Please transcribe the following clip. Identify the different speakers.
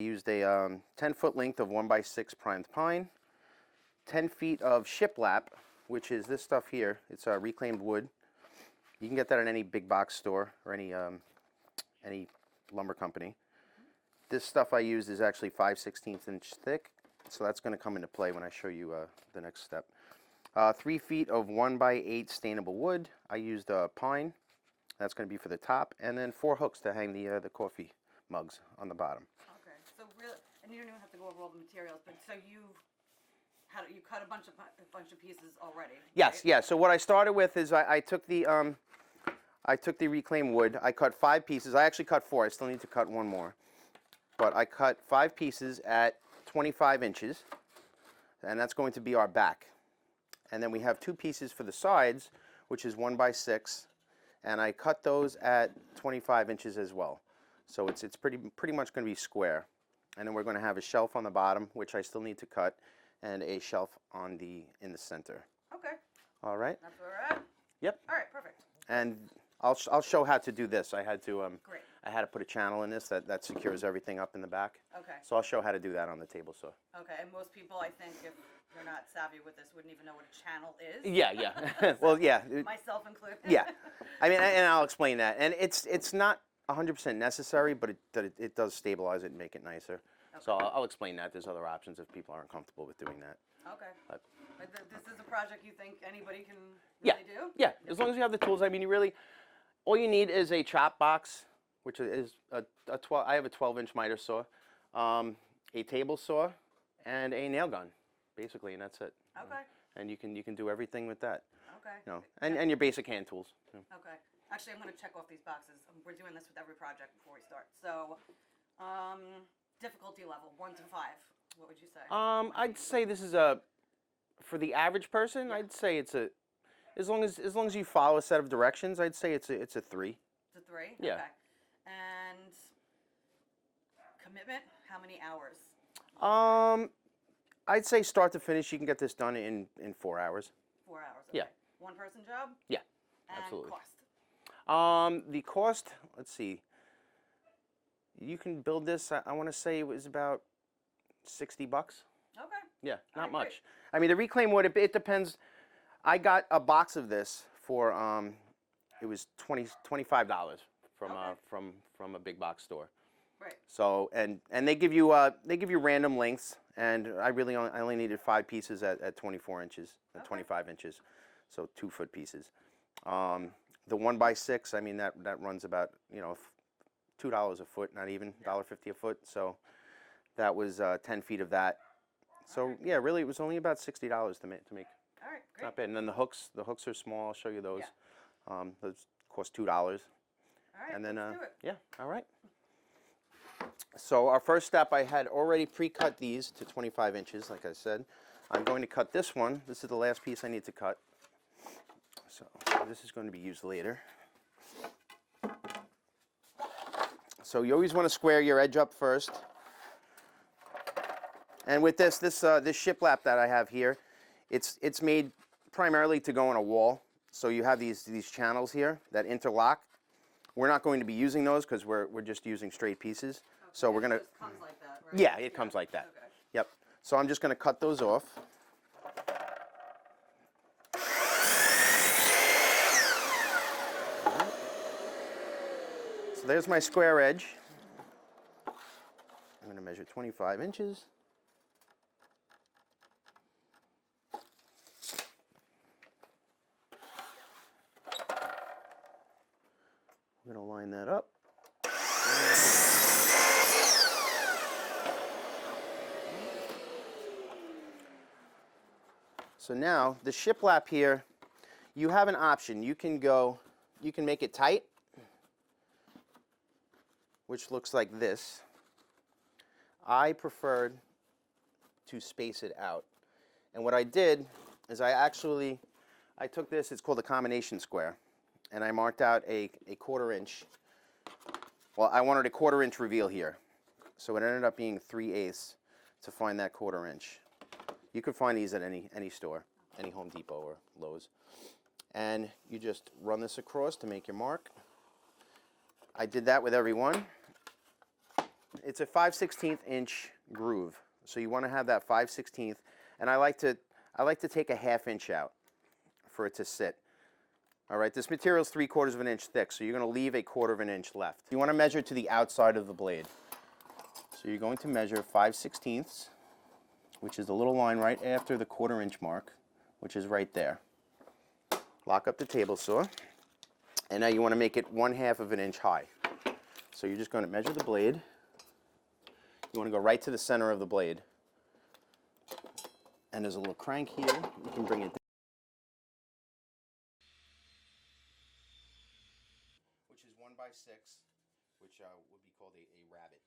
Speaker 1: I used a 10-foot length of 1x6 primed pine, 10 feet of shiplap, which is this stuff here. It's reclaimed wood. You can get that at any big box store or any lumber company. This stuff I used is actually 5/16 inch thick, so that's going to come into play when I show you the next step. 3 feet of 1x8 stainable wood. I used pine. That's going to be for the top, and then 4 hooks to hang the coffee mugs on the bottom.
Speaker 2: Okay, so really, and you don't even have to go over all the materials, but so you cut a bunch of pieces already.
Speaker 1: Yes,
Speaker 2: right?
Speaker 1: yeah. So what I started with is I took the reclaimed wood. I cut 5 pieces. I actually cut 4. I still need to cut 1 more. But I cut 5 pieces at 25 inches, and that's going to be our back. And then we have 2 pieces for the sides, which is 1x6, and I cut those at 25 inches as well. So it's pretty much going to be square. And then we're going to have a shelf on the bottom, which I still need to cut, and a shelf in the center.
Speaker 2: Okay.
Speaker 1: All right.
Speaker 2: That's where we're at.
Speaker 1: Yep.
Speaker 2: All right, perfect.
Speaker 1: And I'll show how to do this. I had to
Speaker 2: Great.
Speaker 1: I had to put a channel in this that secures everything up in the back.
Speaker 2: Okay.
Speaker 1: So I'll show how to do that on the table saw.
Speaker 2: Okay, and most people, I think, if they're not savvy with this, wouldn't even know what a channel is.
Speaker 1: Yeah, yeah. Well, yeah.
Speaker 2: Myself included.
Speaker 1: Yeah. I mean, and I'll explain that. And it's not 100% necessary, but it does stabilize it and make it nicer. Okay. So I'll explain that. There's other options if people aren't comfortable with doing that.
Speaker 2: Okay. But this is a project you think anybody can
Speaker 1: yeah.
Speaker 2: really do?
Speaker 1: Yeah, as long as you have the tools. I mean, all you need is a chop box, which is a 12. I have a 12-inch miter saw, a table saw, and a nail gun, basically, and that's it.
Speaker 2: Okay.
Speaker 1: And you can do everything with that.
Speaker 2: Okay.
Speaker 1: You know, and your basic hand tools.
Speaker 2: Okay. Actually, I'm going to check off these boxes. We're doing this with every project before we start. So, difficulty level 1 to 5. What would you say?
Speaker 1: I'd say this is for the average person. Yeah. I'd say it's as long as you follow a set of directions. I'd say it's a 3.
Speaker 2: It's a 3.
Speaker 1: Yeah.
Speaker 2: Okay. And commitment? How many hours?
Speaker 1: I'd say start to finish, you can get this done in 4 hours.
Speaker 2: 4 hours. Okay.
Speaker 1: Yeah.
Speaker 2: One person job?
Speaker 1: Yeah.
Speaker 2: And
Speaker 1: absolutely.
Speaker 2: Cost?
Speaker 1: The cost, let's see. You can build this, I want to say it was about $60.
Speaker 2: Okay.
Speaker 1: Yeah, not much.
Speaker 2: Great.
Speaker 1: I mean, the reclaimed wood, it depends. I got a box of this for it was $25 from
Speaker 2: Okay.
Speaker 1: from a big box store.
Speaker 2: Right.
Speaker 1: So and they give you random lengths, and I only needed 5 pieces at 24 inches, at 25 inches, so 2-foot pieces. The 1x6, I mean that runs about $2 a foot, not even $1.50 a foot. So that was 10 feet of that. So yeah, really it was only about $60 to make.
Speaker 2: All right, great.
Speaker 1: Not bad. And then the hooks are small. I'll show you those.
Speaker 2: Yeah.
Speaker 1: Those cost $2.
Speaker 2: All right,
Speaker 1: And then
Speaker 2: let's do it.
Speaker 1: yeah, all right. So our first step, I had already pre-cut these to 25 inches, like I said. I'm going to cut this one. This is the last piece I need to cut. So this is going to be used later. So you always want to square your edge up first. And with this shiplap that I have here, it's made primarily to go on a wall. So you have these channels here that interlock. We're not going to be using those because we're just using straight pieces.
Speaker 2: Okay.
Speaker 1: So we're gonna.
Speaker 2: It just comes like that, right?
Speaker 1: Yeah, it comes like that.
Speaker 2: Okay.
Speaker 1: Yep. So I'm just going to cut those off. So there's my square edge. I'm going to measure 25 inches. We're going to line that up. So now the shiplap here, you have an option. You can make it tight, which looks like this. I preferred to space it out. And what I did is I took this, it's called a combination square, and I marked out a 1/4 inch. Well, I wanted a 1/4 inch reveal here. So it ended up being 3/8 to find that 1/4 inch. You can find these at any store, any Home Depot or Lowe's. And you just run this across to make your mark. I did that with every one. It's a 5/16 inch groove. So you want to have that 5/16, and I like to take a 1/2 inch out for it to sit. All right, this material is 3/4 of an inch thick, so you're going to leave a 1/4 of an inch left. You want to measure to the outside of the blade. So you're going to measure 5/16, which is the little line right after the 1/4 inch mark, which is right there. Lock up the table saw, and now you want to make it 1/2 of an inch high. So you're just going to measure the blade. You want to go right to the center of the blade. And there's a little crank here. You can bring it down, which is 1/6, which would be called a rabbet.